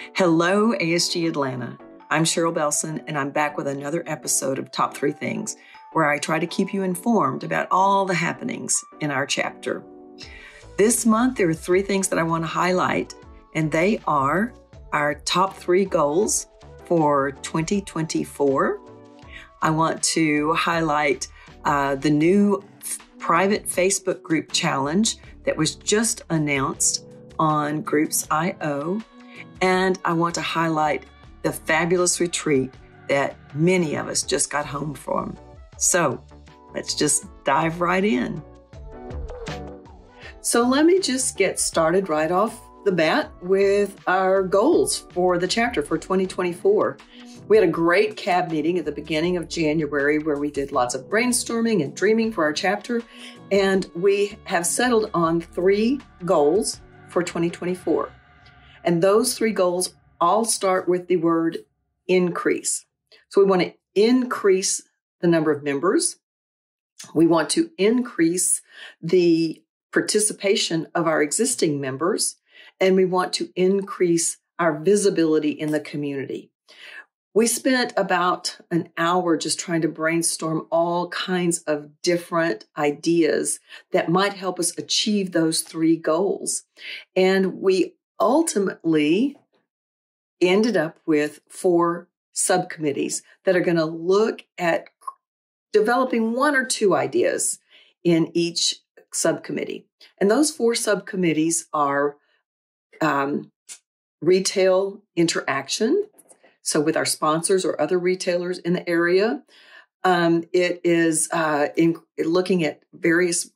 Hello, ASG Atlanta. I'm Cheryl Belson, and I'm back with another episode of Top 3 Things, where I try to keep you informed about all the happenings in our chapter. This month, there are 3 things that I want to highlight, and they are our top 3 goals for 2024. I want to highlight the new private Facebook group challenge that was just announced on Groups.io. And I want to highlight the fabulous retreat that many of us just got home from. So let's just dive right in. So let me just get started right off the bat with our goals for the chapter for 2024. We had a great CAB meeting at the beginning of January where we did lots of brainstorming and dreaming for our chapter. And we have settled on 3 goals for 2024. And those 3 goals all start with the word increase. So we want to increase the number of members. We want to increase the participation of our existing members. And we want to increase our visibility in the community. We spent about an hour just trying to brainstorm all kinds of different ideas that might help us achieve those 3 goals. And we ultimately ended up with 4 subcommittees that are going to look at developing 1 or 2 ideas in each subcommittee. And those 4 subcommittees are retail interaction, so with our sponsors or other retailers in the area. It is looking at various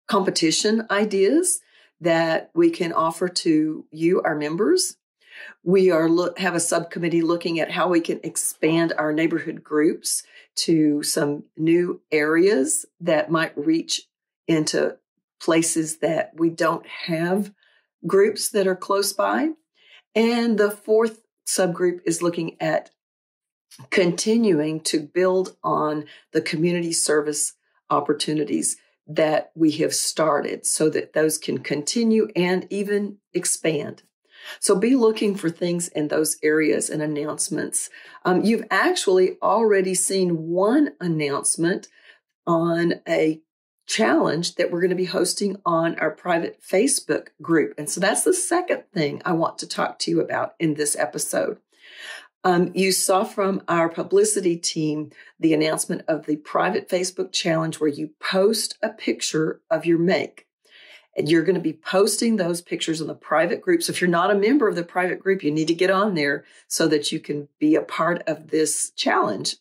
competition ideas that we can offer to you, our members. We have a subcommittee looking at how we can expand our neighborhood groups to some new areas that might reach into places that we don't have groups that are close by. And the 4th subgroup is looking at continuing to build on the community service opportunities that we have started so that those can continue and even expand. So be looking for things in those areas and announcements. You've actually already seen one announcement on a challenge that we're going to be hosting on our private Facebook group. And so that's the second thing I want to talk to you about in this episode. You saw from our publicity team the announcement of the private Facebook challenge where you post a picture of your make. And you're going to be posting those pictures in the private group. So if you're not a member of the private group, you need to get on there so that you can be a part of this challenge.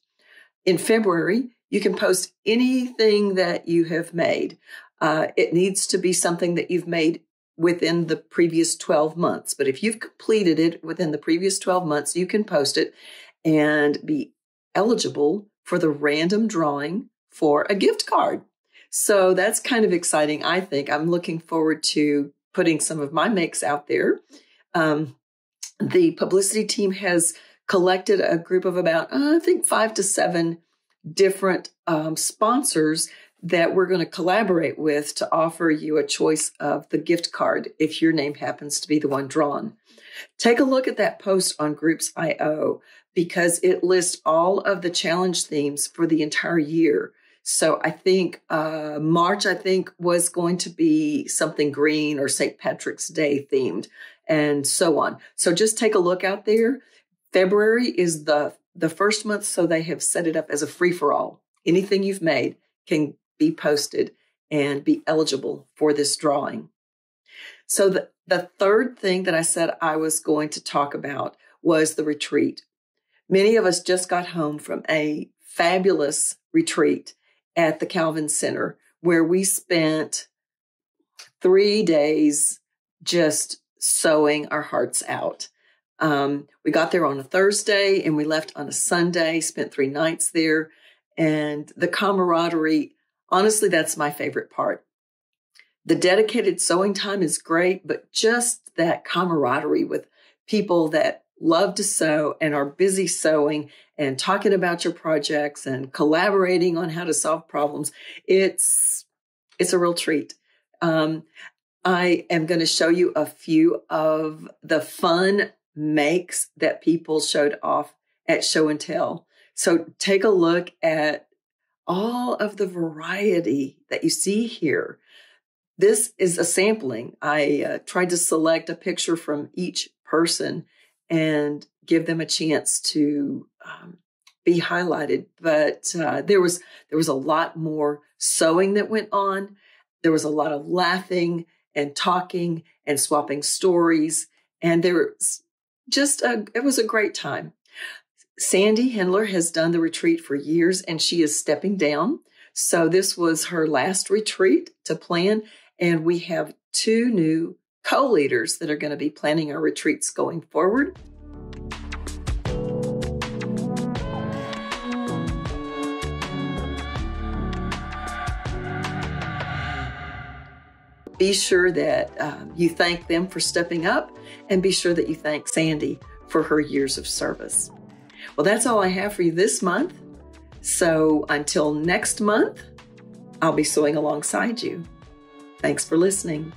In February, you can post anything that you have made. It needs to be something that you've made within the previous 12 months. But if you've completed it within the previous 12 months, you can post it and be eligible for the random drawing for a gift card. So that's kind of exciting, I think. I'm looking forward to putting some of my makes out there. The publicity team has collected a group of about, I think, 5 to 7 different sponsors that we're going to collaborate with to offer you a choice of the gift card if your name happens to be the one drawn. Take a look at that post on Groups.io because it lists all of the challenge themes for the entire year. So I think March, was going to be something green or St. Patrick's Day themed and so on. So just take a look out there. February is the first month, so they have set it up as a free-for-all. Anything you've made can be posted and be eligible for this drawing. So the third thing that I said I was going to talk about was the retreat. Many of us just got home from a fabulous retreat at the Calvin Center where we spent 3 days just sewing our hearts out. We got there on a Thursday and we left on a Sunday, spent 3 nights there. And the camaraderie, honestly, that's my favorite part. The dedicated sewing time is great, but just that camaraderie with people that love to sew and are busy sewing and talking about your projects and collaborating on how to solve problems, it's a real treat. I am going to show you a few of the fun makes that people showed off at Show and Tell. So take a look at all of the variety that you see here. This is a sampling. I tried to select a picture from each person and give them a chance to be highlighted. But there was a lot more sewing that went on. There was a lot of laughing and talking and swapping stories. And there was it was a great time. Sandy Hendler has done the retreat for years, and she is stepping down. So this was her last retreat to plan. And we have 2 new co-leaders that are going to be planning our retreats going forward. Be sure that you thank them for stepping up, and be sure that you thank Sandy for her years of service. Well, that's all I have for you this month. So until next month, I'll be sewing alongside you. Thanks for listening.